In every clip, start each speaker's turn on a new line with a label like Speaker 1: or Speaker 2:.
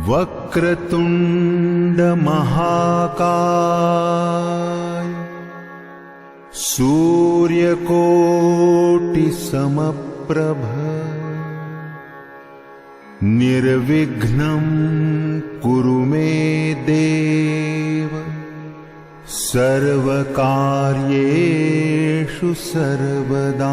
Speaker 1: वक्रतुंड महाकाय सूर्यकोटि समप्रभ निर्विघ्नं कुरु मे देव सर्वकार्येषु सर्वदा।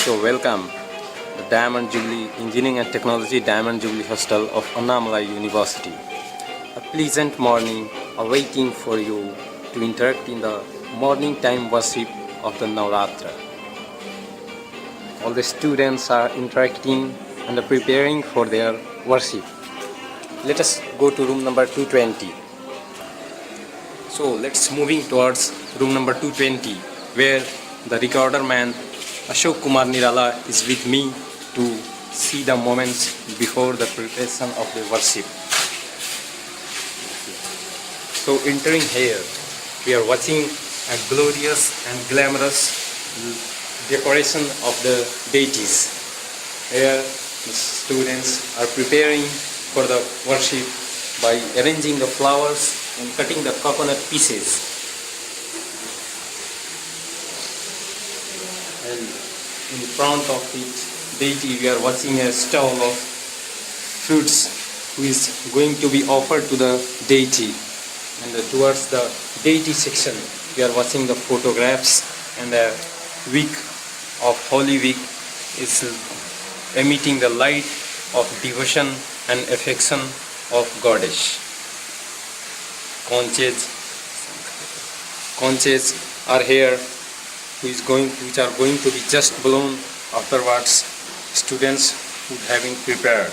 Speaker 2: So welcome the Diamond Jubilee Engineering and Technology Diamond Jubilee Hostel of Annamalai University. A pleasant morning awaiting for you to interact in the morning time worship of the Navratra. All the students are interacting and preparing for their worship. Let us go to room number 220. So let's moving towards room number 220 where the recorder man Ashok Kumar Nirala is with me to see the moments before the preparation of the worship. So entering here, we are watching a glorious and glamorous decoration of the deities. Here the students are preparing for the worship by arranging the flowers and cutting the coconut pieces. in front of it deity we are watching a stall of fruits who is going to be offered to the deity, and towards the deity section we are watching the photographs, and the wick of Holy Week is emitting the light of devotion and affection of goddess. Conches are here which are going to be just blown afterwards. Students would having prepared.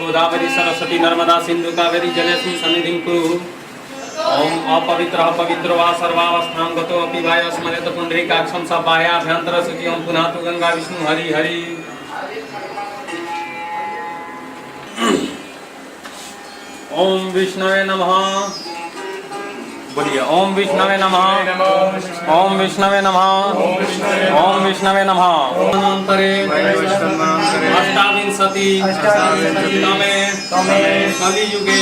Speaker 2: Godavari Saraswati Narmada Sindhu Kaveri जलेस्मिन् सन्निधिं कुरु। ओम अपवित्रः पवित्रो वा सर्वावस्थां गतो अपि वायो स्मरेत पुण्डरीकाक्षं स बाह्याभ्यन्तर सुखी। ओम पुनः तु गंगा विष्णु हरि हरि। ओम विष्णवे नमः। बोलिए ओम विष्णवे नमः। ओम विष्णवे नमः। ओम विष्णवे नमः। अनंतरे अष्टाविंशति तमे कलियुगे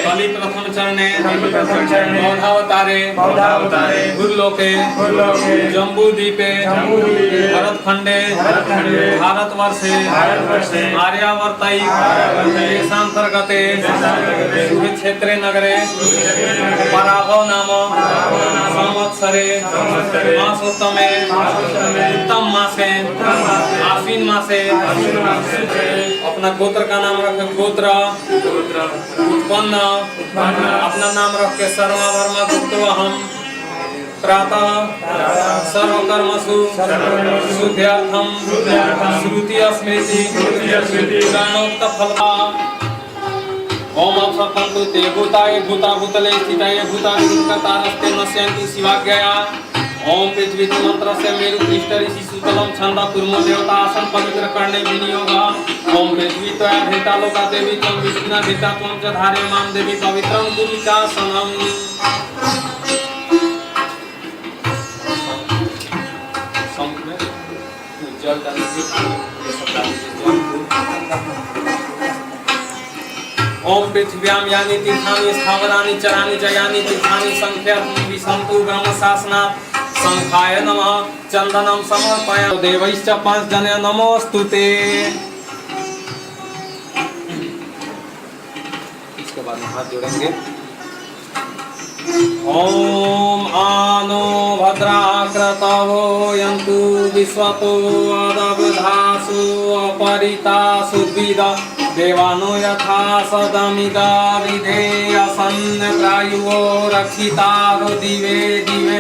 Speaker 2: कलि प्रथम चरणे बौद्धावतारे गुरुलोके जम्बूद्वीपे भरतखंडे भारतवर्षे आर्यावर्तैक देशांतर्गते कुरुक्षेत्रे नगरे पराभव नाम संवत्सरे मासोत्तमे उत्तम मासे आश्विन मासे अपना गोत्र का नाम रख गोत्र उत्पन्न अपना नाम रख के शर्मा वर्मा गुप्तो हम प्रातः सर्वकर्मसु शुद्ध्यर्थम श्रुति स्मृति पुराणोक्त फलता। ओम अपसर्पन्तु ते भूताय भूता भूतले स्थिताय भूता विकतारस्ते नश्यन्ति शिवाज्ञया। ओम पृथ्वी मंत्रस्य मेरु पृष्ठ ऋषि सुतलं छंद कुर्म देवता आसन पवित्र करणे विनियोग। ओम पृथ्वी त्वया धृता लोका देवी त्वं विष्णुना धृता त्वं च धारयमां देवी पवित्रं कुरु चासनम्। जल डालिए। ओम पृथिव्यां यानि तीर्थानि स्थावरानि चरानि च यानि तीर्थानि संख्यातं विसन्तु ब्रह्मशासनात् संखाय नमः चंदनं समर्पयामि। देवैश्च 5 जने नमोस्तुते। इसके बाद हाथ जोड़ेंगे। ओम आनो भद्राक्रतवो यन्तु विश्वतो अदबधासु अपरितासु द्विद देवानो यथा सदमिदा विधेयसन्न प्रायुवो रक्षितारो दिवे दिवे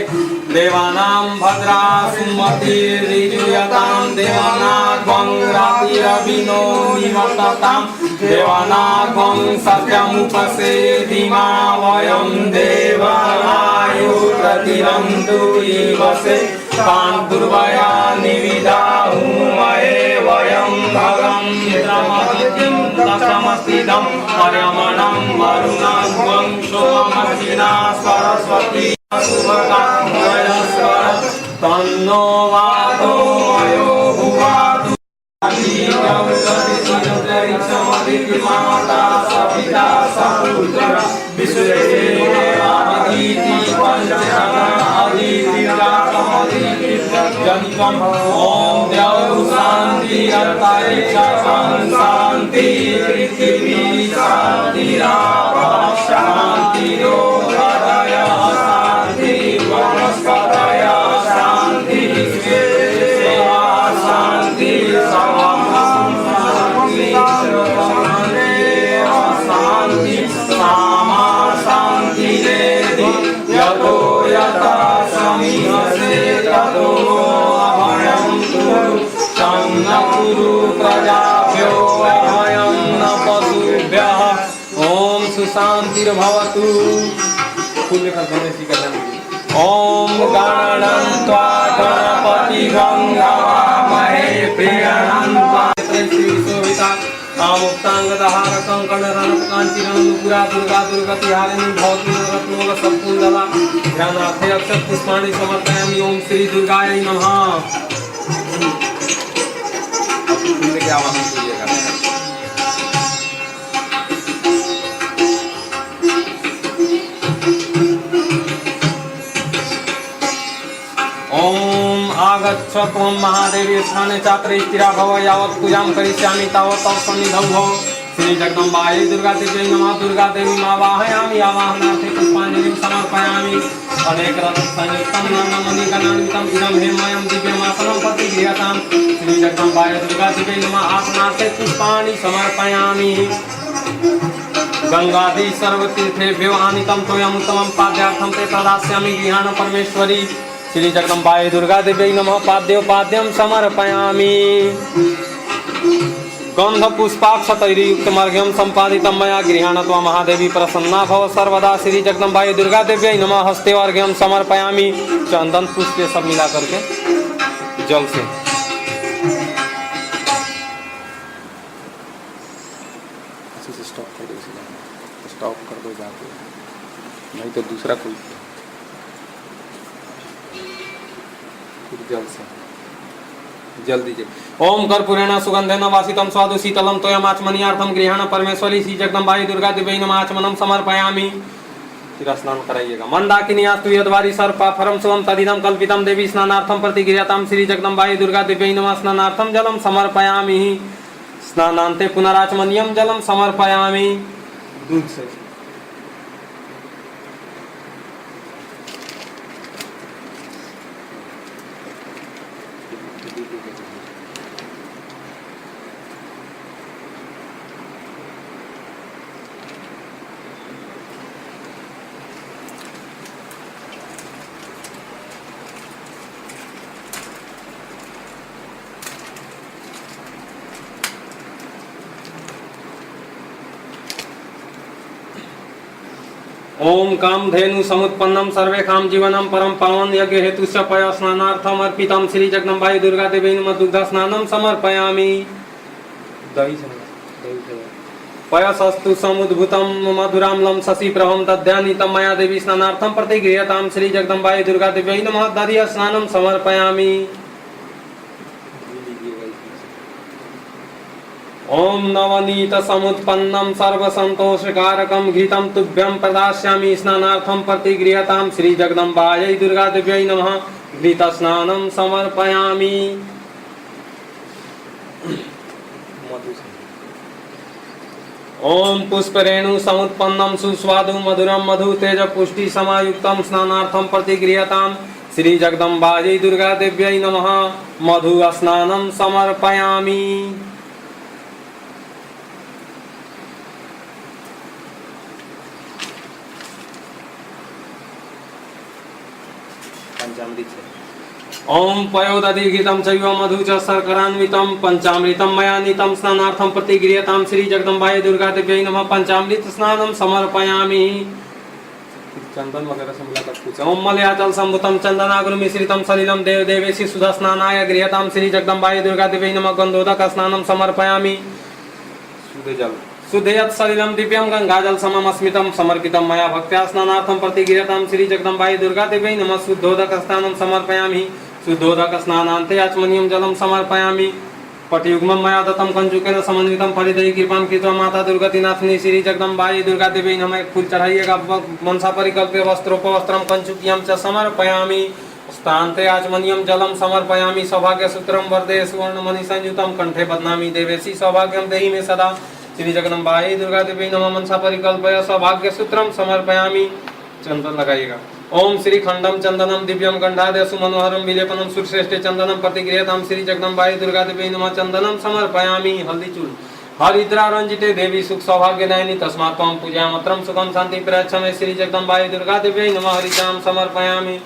Speaker 2: देवानां भद्रा सुमतिर्विजुयतां देवानां रातिरविनो निवर्ततां देवानां सत्यमुपसेदिमा वयं देवानायु प्रतिरन्तु इवसे तान् पूर्वया निविदाहुमये वयं भगं मित्रमदितिं दशमस्तिदं पर्यमणं वरुणं सोममसिना सरस्वती तन्नो वातो वयो भुवातु माता सपिता सपुत्र विश्वेदेवादिति पंचमदिति ओम द्यौ शांति शांति पृथ्वी शांतिरापः शांतिरोधय शांति वनस्पतय शांति शांति शांति सामा शांति यतो यथा समीहसे ततो अभयं कुरु तं न कुरु प्रजाभ्यो अभयं न पशुभ्यः। ओम सुशांतिर्भवतु। ओम गणनं त्वा गणपतिं गवामहे प्रियं कामुक्तांगदहारकं कर्णरनकांचिरनुपुरा दुर्गा दुर्गतिहारिणी भवतु रत्नोग सत्कुंडला। ध्यानार्थे अक्षत पुष्पाणि समर्पयामि। ओम श्री दुर्गायै नमः। क्या आवाहन कीजिएगा। ओम आगच्छ त्वं महादेवी स्थाने चात्रे स्थिरा भव यावत् पूजां करिष्यामि तावत् तव सन्निधौ भव। श्री जगदम्बायै दुर्गा देवी नमः। दुर्गा देवी आवाहयामि। आवाहनार्थे पुष्पाञ्जलिं समर्पयामि। अनेक रत्न संयुक्तं नाममणिगणान्वितं इदं हेममयं दिव्यमासनं प्रतिगृह्यतां। श्री जगदम्बायै दुर्गा देवी नमः। आसनार्थे पुष्पाणि समर्पयामि। गंगादि सर्वतीर्थेभ्यो आनीतं तोयमुत्तमं पाद्यार्थं ते प्रदास्यामि गृहाण परमेश्वरी। श्री जगदम्बायै दुर्गा देवी नमः। पाद्योपाद्यं समर्पयामि। गन्धपुष्पाक्षतैर्युक्तमर्घ्यं सम्पादितं मया गृहाण त्वं महादेवी प्रसन्ना भव सर्वदा। श्री जगदम्बायै दुर्गा देव्यै नमः। हस्ते अर्घ्यं समर्पयामि चंदन पुष्प सब मिला करके जल से। स्टॉप कर दो, स्टॉप कर दो जाके, नहीं तो दूसरा कोई जल से जल दीजिए। ओम कर्पूरेण सुगंधेन वासितं स्वादु शीतलं तोयमाचमनीयार्थं गृहाण परमेश्वरी श्री जगदम्बायै दुर्गा देव्यै नमः। आचमनं समर्पयामि। फिर स्नान कराइएगा। मंदाकिनीयास्तु यद्वारि सर्पाफरं शुभं तदिदं कल्पितं देवी स्नानार्थं प्रतिगृह्यतां श्री जगदम्बायै दुर्गा देव्यै नमः। स्नानार्थं जलं समर्पयामि। स्नानान्ते पुनराचमनीयं जलं समर्पयामि। दूध से ओम कामधेनु समुत्पन्नं सर्वेकाम जीवनं परम पावन यज्ञ हेतुश्च पय स्नानार्थम अर्पितं श्री जगदम्बायै दुर्गा देव्यै नमः। दुग्ध स्नानं समर्पयामि। दही पयसस्तु समुद्भूतं मधुराम्लं शशिप्रभं दध्यानीतं मया देवी स्नानार्थं प्रतिगृह्यतां श्री जगदम्बायै दुर्गा देव्यै नमः। दधि स्नानं समर्पयामि। ओम नवनीत समुत्पन्नं सर्वसंतोषकारकं घृतं तुभ्यं प्रदास्यामि स्नानार्थं प्रतिगृह्यतां श्री जगदम्बायै दुर्गा देव्यै नमः। घृत स्नानं समर्पयामि। ओम पुष्परेणु समुत्पन्नं सुस्वादु मधुरं मधु तेज पुष्टि समायुक्तं स्नानार्थं प्रतिगृह्यतां श्री जगदम्बायै दुर्गा देव्यै नमः। मधु स्नानं समर्पयामि। ओम पयोदधिघृतं चैव मधु च शर्करान्वितं पंचामृतं मया नीतं स्नानार्थं प्रतिगृह्यतां श्री जगदम्बायै दुर्गा देव्यै नमः। पंचामृत स्नानं समर्पयामि। चंदन वगैरह से मिलाकर पूछा। ओम मलयाचल संभूतं चंदनागुर मिश्रितं सलिलं देव देवेशी सुधा स्नानाय गृह्यतां श्री जगदम्बायै दुर्गा देव्यै नमः। गंधोदक स्नानं समर्पयामि। शुद्ध जल शुद्धयत् सलिलं दिव्यं गंगाजल समम् अस्मितं समर्पितं मया भक्त्या स्नानार्थं प्रतिगृह्यतां श्री जगदम्बायै दुर्गा देव्यै नमः। शुद्धोदक स्नानं समर्पयामि। शुद्धोदक स्नानान्ते आचमनीयं जलं समर्पयामि। पटयुग्मं मया दत्तं कंचुकेन समन्वितं फलितैः कृपां कृत्वा माता दुर्गतिनाथिनी श्री जगदम्बायै दुर्गा देव्यै नमः। एक फूल चढ़ाइएगा। मनसा परिकल्प्य वस्त्रोपवस्त्रं कंचुक्यं च समर्पयामि। स्थान्ते आचमनीयं जलं समर्पयामि। सौभाग्यसूत्रं वरदे सुवर्णमणि संयुतं कंठे बध्नामि देवेशी सौभाग्यं देहि मे सदा श्री जगदम्बायै दुर्गा देव्यै नमः। मनसा परिकल्प्य सौभाग्यसूत्रं समर्पयामि। चंदन लगाइएगा। ओम श्री खंडम चंदनम दिव्यम गंधादय सुमनोहरम विलेपनम सुरश्रेष्ठ चंदनम प्रतिगृह्यतां श्री जगदम्बायै दुर्गा देव्यै नमः। चंदनम समर्पयामि। हल्दी चूर्ण हरिद्रा रंजिते देवी सुख सौभाग्यदायिनी तस्मात् त्वं पूजयामत्रं सुखं शांति प्रयच्छमे श्री जगदम्बायै दुर्गा देव्यै नमः। हरिद्रां समर्पयामि।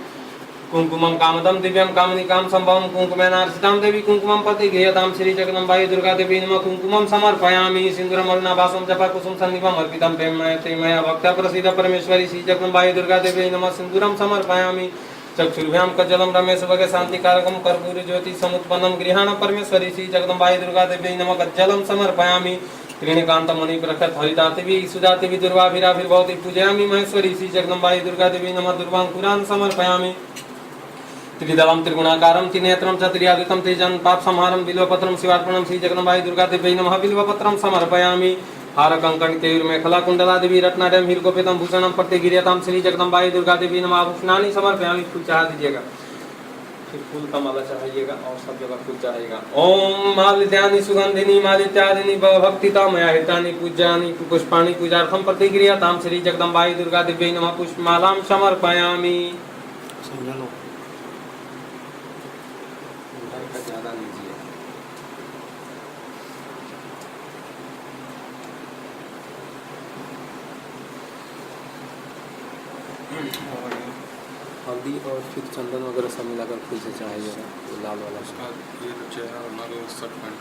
Speaker 2: कुंकुमं कामदं दिव्यं कामनिकां संभवं कुंकुमेनार्चितां देवी कुंकुमं प्रतिगृह्यतां श्री जगदम्बायै दुर्गा देव्यै नमः। कुंकुमं समर्पयामि। सिन्दूरं अरुणाभासं जपा कुसुम सन्निभं अर्पितं प्रेममय मया भक्त्या प्रसीद परमेश्वरी श्री जगदम्बायै दुर्गा देव्यै नमः। सिन्दूरं समर्पयामि। चक्षुर्भ्यां कज्जलं रमेश भगे शान्तिकारकं कर्पूर ज्योति समुत्पन्नं गृहाण परमेश्वरी श्री जगदम्बायै दुर्गा देव्यै नमः। कज्जलं समर्पयामि। त्रिणिकान्तं मणिप्रखत हरिदातिभिः सुजातिभिः दुर्वाभिराभिर्भवति पूजयामि महेश्वरी श्री जगदम्बायै दुर्गा देव्यै नमः। दुर्वाङ्कुरान् समर्पयामि। त्रिदलं त्रिगुणाकारं त्रिनेत्रं च त्रियादितं त्रिजन् पाप संहारं बिल्वपत्रं शिवार्पणं श्री जगदम्बायै दुर्गा देव्यै नमः। बिल्वपत्रं समर्पयामि। हार कंकण केयूरमेखला कुण्डलादिभिः रत्नाढ्यं हीरकोपेतं भूषणं प्रतिगृह्यतां श्री जगदम्बायै दुर्गा देव्यै नमः। आभूषणानि समर्पयामि। फूल चढ़ा दीजिएगा। फिर फूल का माला चढ़ाइएगा और सब जगह फूल चढ़ाइएगा। ओम मालित्यानि सुगंधिनी मालित्यादिनी भक्तिता मया हितानि पूज्यानि पुष्पाणि पूजार्थं प्रतिगृह्यतां श्री जगदम्बायै दुर्गा देव्यै नमः। पुष्पमालां समर्पयामि। समझ ज्यादा लीजिए। हल्दी और फिर चंदन वगैरह सब मिलाकर फूल से चढ़ाइएगा। लाल वाला
Speaker 3: ये चेहरा और लाल शर्ट पैंट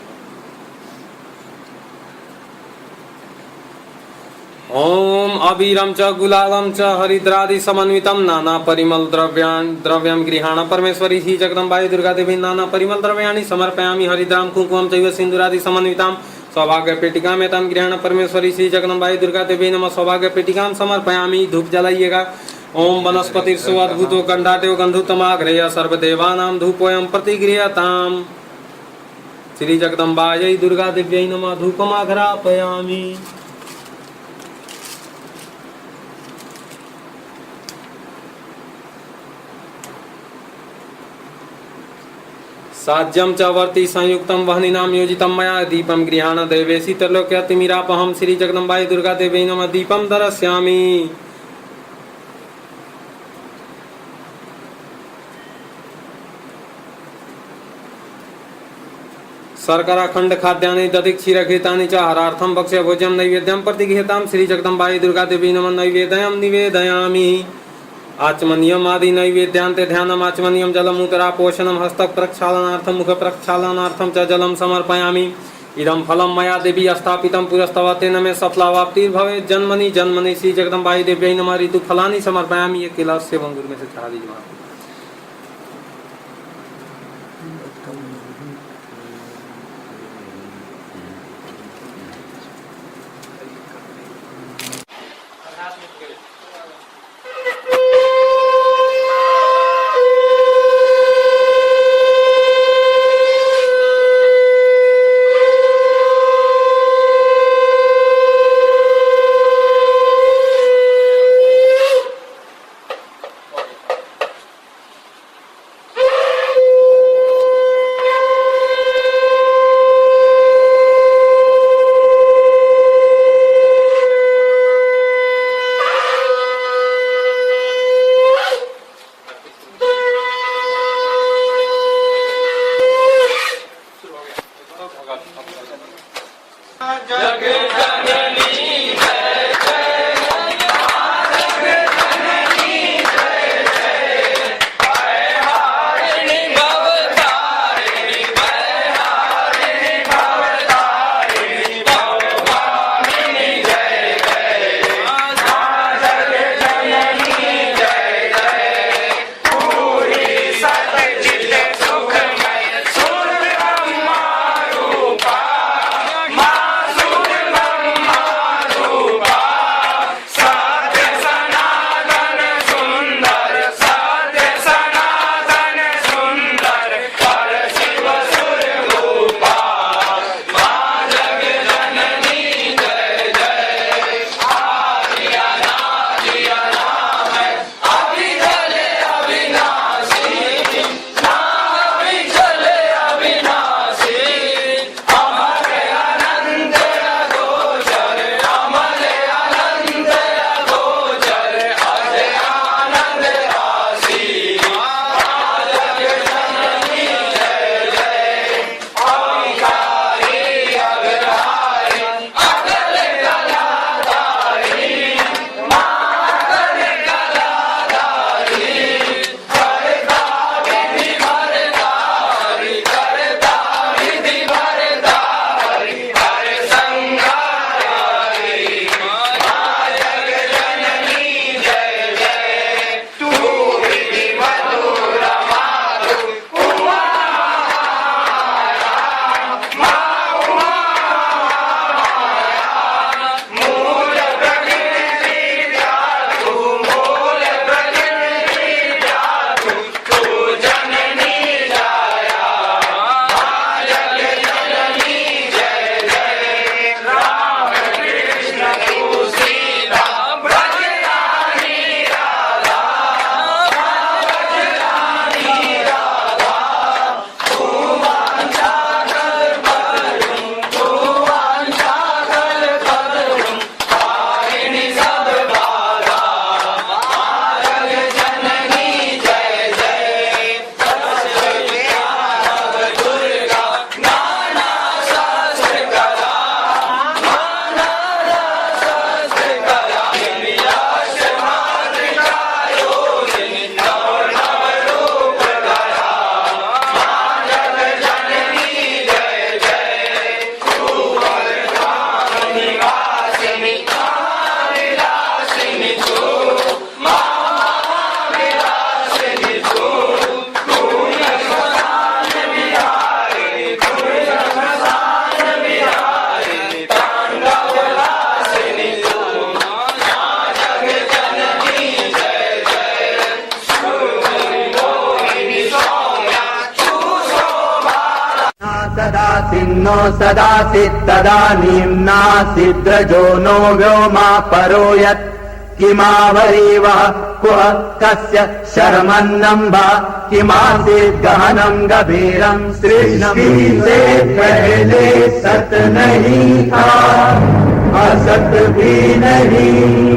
Speaker 2: ओम अबीरम च गुलाबम च हरिद्रादि समन्वितम नाना परिमल द्रव्यम गृहाण परमेश्वरी ही जगदम्बाई दुर्गा देवी नाना परिमल द्रव्याणि समर्पयामि हरिद्राम कुंकुमं चैव सिंदूरादि समन्विताम सौभाग्य पेटिका में तम गृहाण परमेश्वरी श्री जगदम्बाई दुर्गा देवी नमः सौभाग्य पेटिका समर्पयामि। धूप जलाइएगा। ओम वनस्पति अद्भुतो गंधादेव गंधुतमाग्रय सर्वदेवानां धूपोयम प्रतिगृहताम। श्री जगदम्बायै दुर्गा देव्यै नमः धूपमाघ्रापयामि। साज्यम च वर्ति संयुक्तम वह्निनां योजितं मया दीपं गृहाण देवेशी त्रैलोक्यतिमिरापहं श्री जगदम्बाई दुर्गा देवी नमः दीपं दर्शयामि। शर्करा खंड खाद्यानि दधिक क्षीरघृतानि च आहारार्थं भक्ष्य भोज्यं नैवेद्यं प्रतिगृह्यतां श्री जगदम्बाई दुर्गा देवी नमः नैवेद्यं निवेदयामि। आचमनियम आदि नैवेद्यांते ध्यानम आचमनियम जलम उत्तरा पोषणम हस्तक प्रक्षालनार्थम मुख प्रक्षालनार्थम च जलम समर्पयामि। इदं फलम मया देवी स्थापितं पुरस्तव तेन मे सफलावाप्ति भवेत्। जन्मनि जन्मनि श्री जगदम्बाई देव्यै नमः ऋतु फलानि समर्पयामि। ये केला सेवन अंगूर में से चढ़ा दीजिए।
Speaker 3: नो सदासीत् तदानीं नासीद्रजो नो व्योमा परो यत् किमावरीवः कुह कस्य शर्मन्नम्भा किमासीत् गहनं गभीरं सृष्टि से पहले सत नहीं था असत भी नहीं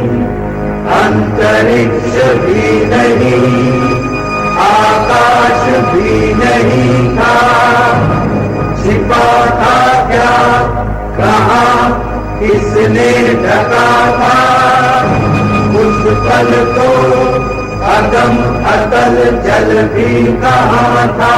Speaker 3: अंतरिक्ष भी नहीं आकाश भी नहीं था छिपा था क्या कहाँ किसने ढका था उस पल को अगम अतल जल भी कहाँ था।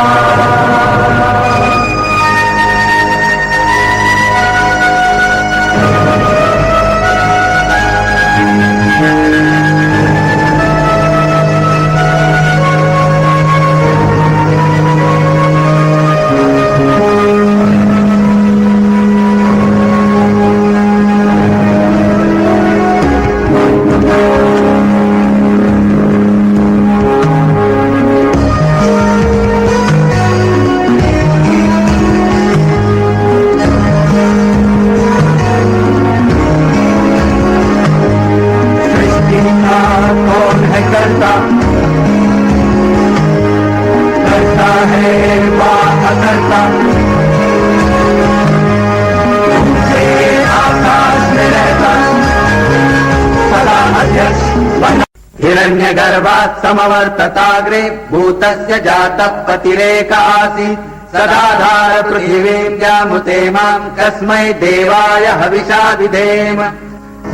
Speaker 3: हिरण्यगर्भात् समवर्तताग्रे भूतस्य जातः पतिरेक आसीत् सदाधार पृथिवीं व्यामुते मां कस्मै देवाय हविषा विधेम।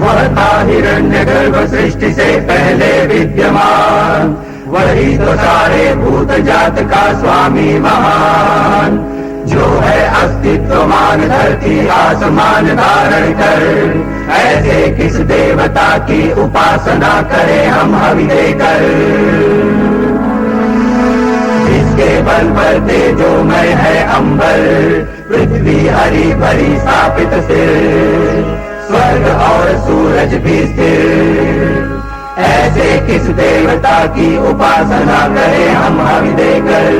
Speaker 3: वह था हिरण्यगर्भ सृष्टि से पहले विद्यमान वही तो सारे भूत जात का स्वामी महान जो है अस्तित्वमान धरती आसमान धारण कर। ऐसे किस देवता की उपासना करें हम हवि देकर इसके बल पर तेजोमय है अंबर पृथ्वी हरी भरी स्थापित सिर स्वर्ग और सूरज भी स्थिर। ऐसे किस देवता की उपासना करें हम हवि देकर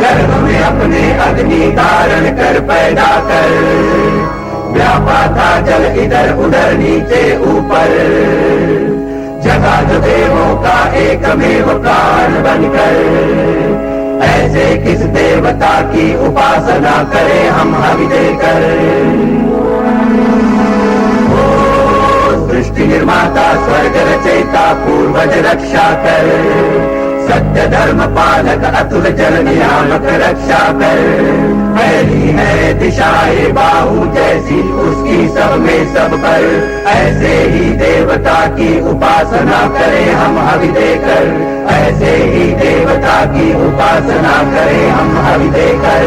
Speaker 3: गर्भ में अपने अग्नि धारण कर पैदा कर व्यापा था जल इधर उधर नीचे ऊपर जगा जो देवों का एकमेव प्राण बनकर। ऐसे किस देवता की उपासना करें हम हवि देकर ओ सृष्टि निर्माता स्वर्ग रचयिता पूर्वज रक्षा कर सत्य धर्म पालक अतुल जल नियामक रक्षा कर। फैली है दिशाएं बाहु जैसी उसकी सब में सब पर। ऐसे ही देवता की उपासना करें हम हवि देकर ऐसे ही देवता की उपासना करें हम हवि देकर।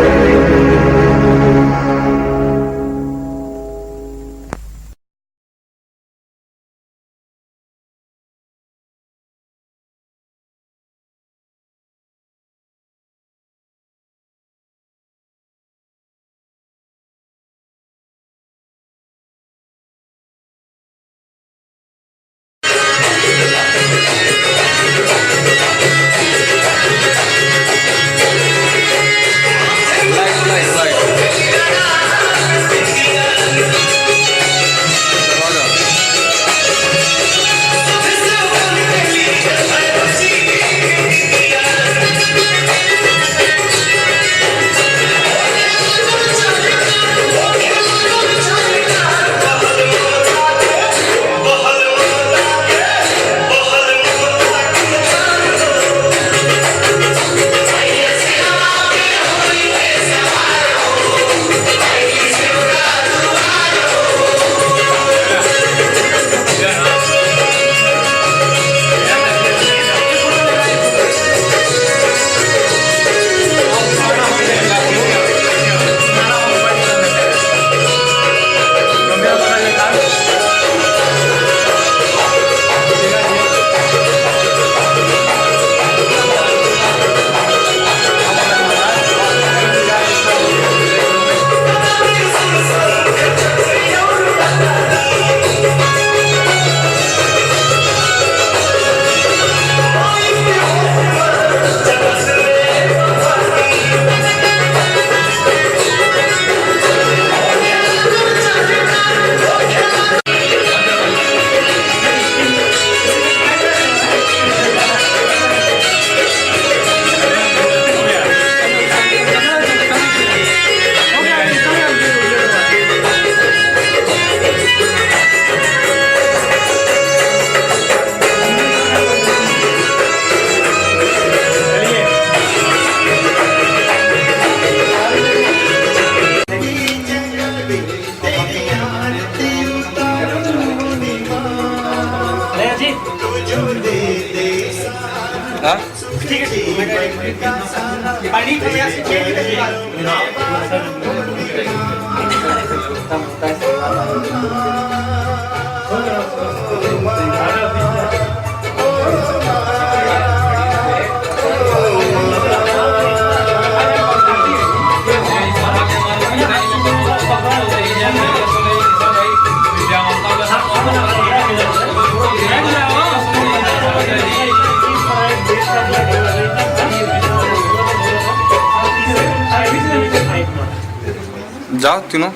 Speaker 4: जाओ तीनों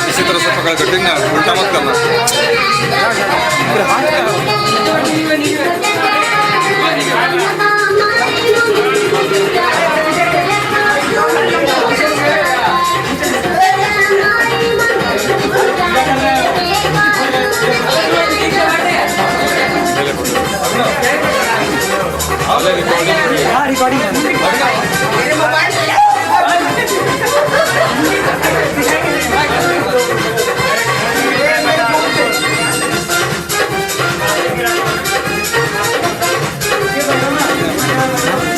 Speaker 4: इसी तरह से पकड़ कर ठीक ना, उल्टा मत करना।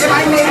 Speaker 3: भाई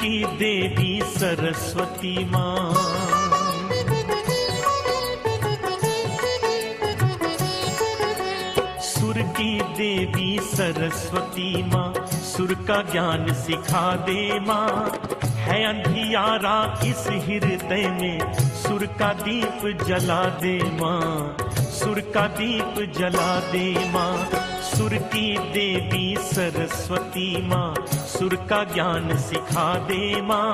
Speaker 5: की देवी सरस्वती माँ। सुर की देवी सरस्वती माँ, सुर का ज्ञान सिखा दे माँ। है अंधियारा इस हृदय में, सुर का दीप जला दे माँ। सुर का दीप जला दे माँ। सुर की देवी सरस्वती माँ, सुर का ज्ञान सिखा दे माँ।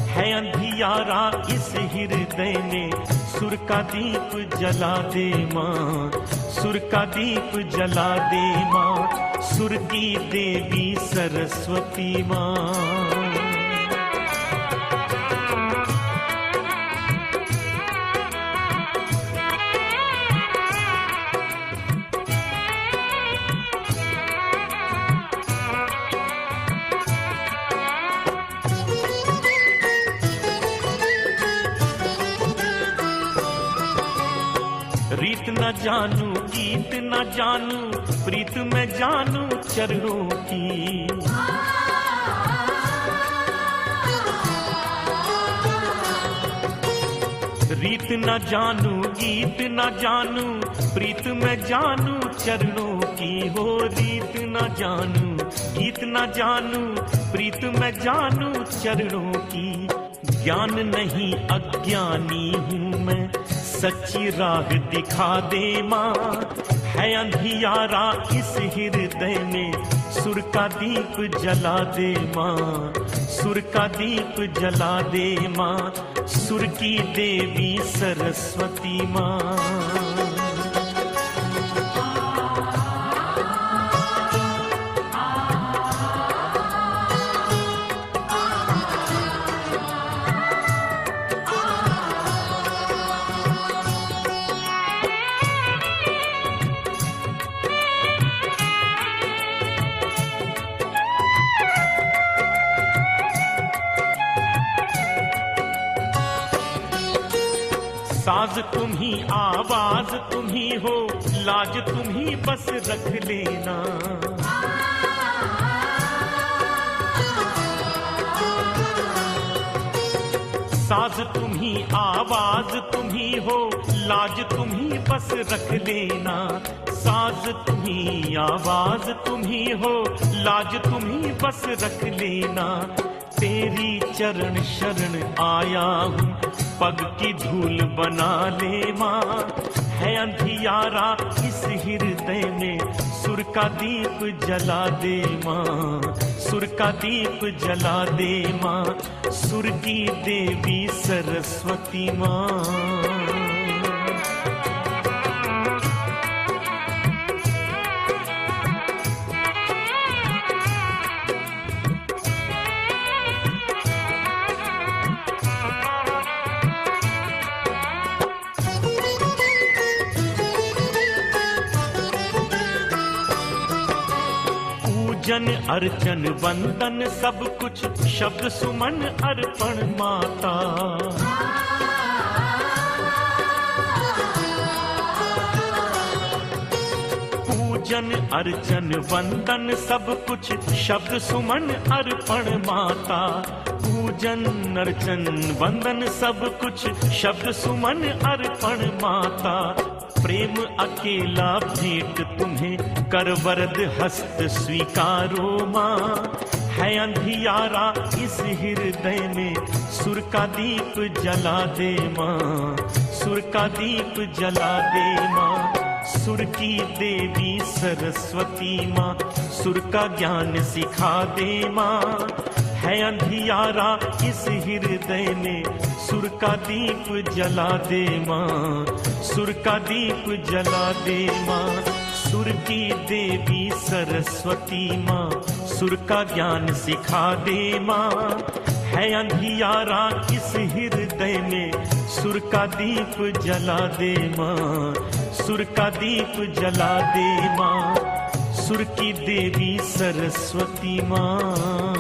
Speaker 5: है अंधियारा इस हृदय में, सुर का दीप जला दे माँ। सुर का दीप जला दे माँ। सुर की देवी सरस्वती माँ। रीत न जानू, गीत न जानू, प्रीत में जानू चरणों की। रीत न जानू, गीत न जानू, प्रीत में जानू चरणों की। हो रीत न जानू, गीत न जानू, प्रीत में जानू चरणों की। ज्ञान नहीं अज्ञानी हूँ मैं, सच्ची राह दिखा दे माँ। है अंधियारा इस हृदय में, सुर का दीप जला दे माँ। सुर का दीप जला दे माँ। सुर की देवी सरस्वती माँ। साज तुम ही, आवाज तुम ही हो, लाज तुम ही बस रख लेना। साज तुम ही, आवाज तुम ही हो, लाज तुम ही बस रख लेना। साज तुम ही, आवाज तुम ही हो, लाज तुम ही बस रख लेना। तेरी चरण शरण आया हूँ, पग की धूल बना ले माँ। है अंधियारा इस हृदय में, सुर का दीप जला दे माँ। सुर का दीप जला दे माँ। सुर की देवी सरस्वती माँ। पूजन अर्चन वंदन सब कुछ, शब्द सुमन अर्पण माता। पूजन अर्चन वंदन सब कुछ, शब्द सुमन अर्पण माता। पूजन अर्चन वंदन सब कुछ, शब्द सुमन अर्पण माता। प्रेम अकेला भेंट तुम्हें, कर वरद हस्त स्वीकारो माँ। है अंधियारा इस हृदय में, सुर का दीप जला दे माँ। सुर का दीप जला दे माँ। सुर की देवी सरस्वती माँ, सुर का ज्ञान सिखा दे माँ। है अंधियारा इस हृदय में, सुर का दीप जला दे माँ। सुर का दीप जला दे माँ। सुर की देवी सरस्वती माँ, सुर का ज्ञान सिखा दे माँ। है अंधियारा इस हृदय में, सुर का दीप जला दे माँ। सुर का दीप जला दे माँ। सुर की देवी सरस्वती माँ।